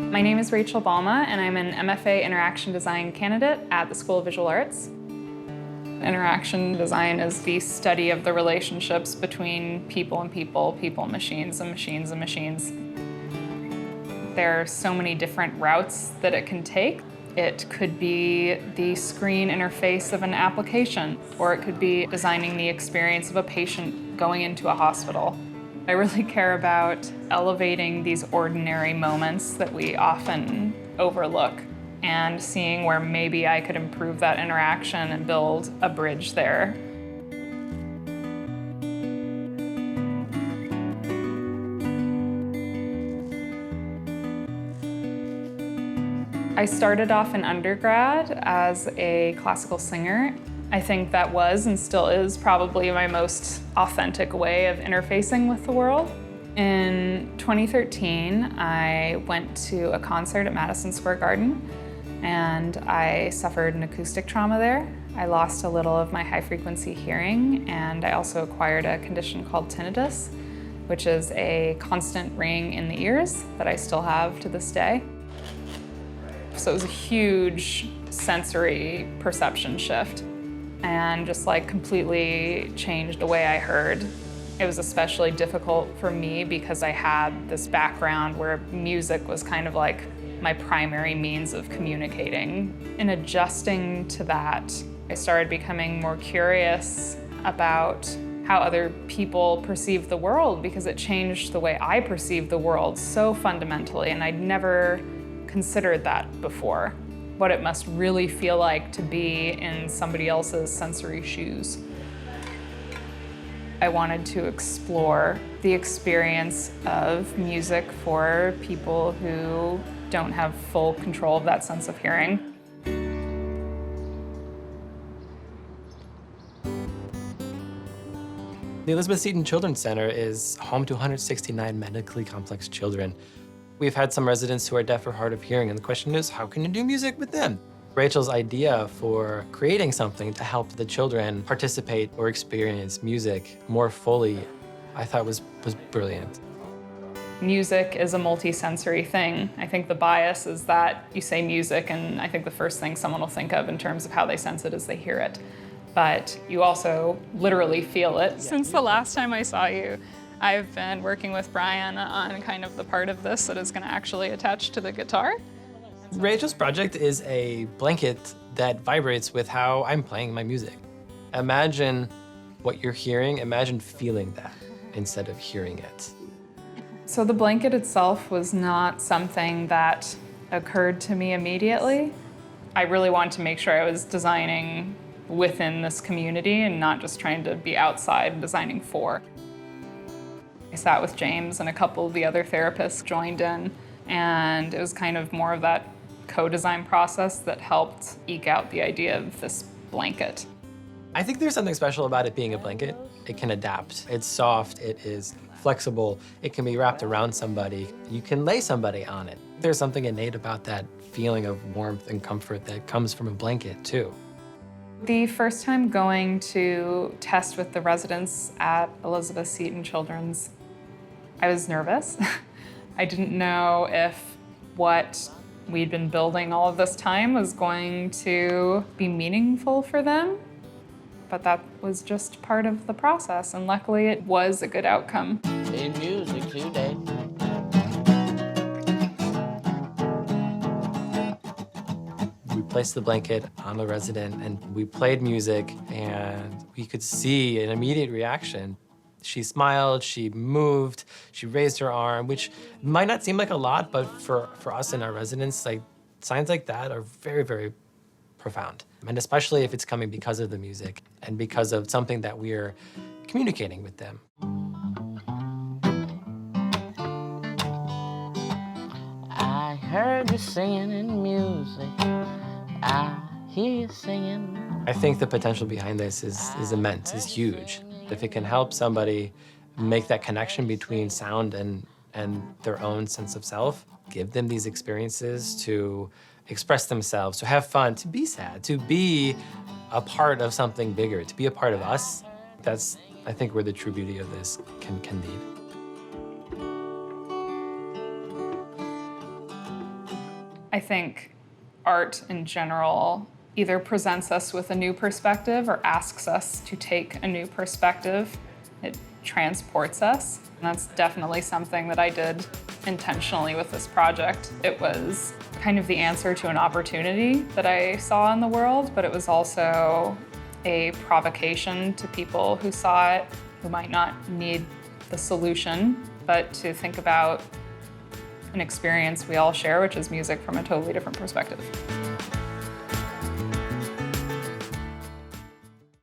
My name is Rachel Balma, and I'm an MFA Interaction Design candidate at the School of Visual Arts. Interaction design is the study of the relationships between people and people, people and machines, and machines and machines. There are so many different routes that it can take. It could be the screen interface of an application, or it could be designing the experience of a patient going into a hospital. I really care about elevating these ordinary moments that we often overlook and seeing where maybe I could improve that interaction and build a bridge there. I started off in undergrad as a classical singer. I think that was and still is probably my most authentic way of interfacing with the world. In 2013, I went to a concert at Madison Square Garden, and I suffered an acoustic trauma there. I lost a little of my high-frequency hearing, and I also acquired a condition called tinnitus, which is a constant ringing in the ears that I still have to this day. So it was a huge sensory perception shift and just like completely changed the way I heard. It was especially difficult for me because I had this background where music was kind of like my primary means of communicating. In adjusting to that, I started becoming more curious about how other people perceive the world because it changed the way I perceive the world so fundamentally, and I'd never considered that before. What it must really feel like to be in somebody else's sensory shoes. I wanted to explore the experience of music for people who don't have full control of that sense of hearing. The Elizabeth Seton Children's Center is home to 169 medically complex children. We've had some residents who are deaf or hard of hearing, and the question is, how can you do music with them? Rachel's idea for creating something to help the children participate or experience music more fully, I thought was brilliant. Music is a multi-sensory thing. I think the bias is that you say music, and I think the first thing someone will think of in terms of how they sense it is they hear it. But you also literally feel it. Since the last time I saw you, I've been working with Brian on kind of the part of this that is going to actually attach to the guitar. Rachel's project is a blanket that vibrates with how I'm playing my music. Imagine what you're hearing, imagine feeling that instead of hearing it. So the blanket itself was not something that occurred to me immediately. I really wanted to make sure I was designing within this community and not just trying to be outside and designing for. I sat with James and a couple of the other therapists joined in, and it was kind of more of that co-design process that helped eke out the idea of this blanket. I think there's something special about it being a blanket. It can adapt. It's soft, it is flexible, it can be wrapped around somebody. You can lay somebody on it. There's something innate about that feeling of warmth and comfort that comes from a blanket too. The first time going to test with the residents at Elizabeth Seton Children's, I was nervous. I didn't know if what we'd been building all of this time was going to be meaningful for them, but that was just part of the process, and luckily it was a good outcome. In music today. We placed the blanket on the resident and we played music, and we could see an immediate reaction. She smiled, she moved, she raised her arm, which might not seem like a lot, but for us and our residents, like signs like that are very, very profound. And especially if it's coming because of the music and because of something that we're communicating with them. I heard you singing in music. I hear you singing. I think the potential behind this is immense, is huge. If it can help somebody make that connection between sound and their own sense of self, give them these experiences to express themselves, to have fun, to be sad, to be a part of something bigger, to be a part of us, that's, I think, where the true beauty of this can lead. I think art in general either presents us with a new perspective or asks us to take a new perspective. It transports us. And that's definitely something that I did intentionally with this project. It was kind of the answer to an opportunity that I saw in the world, but it was also a provocation to people who saw it, who might not need the solution, but to think about an experience we all share, which is music, from a totally different perspective.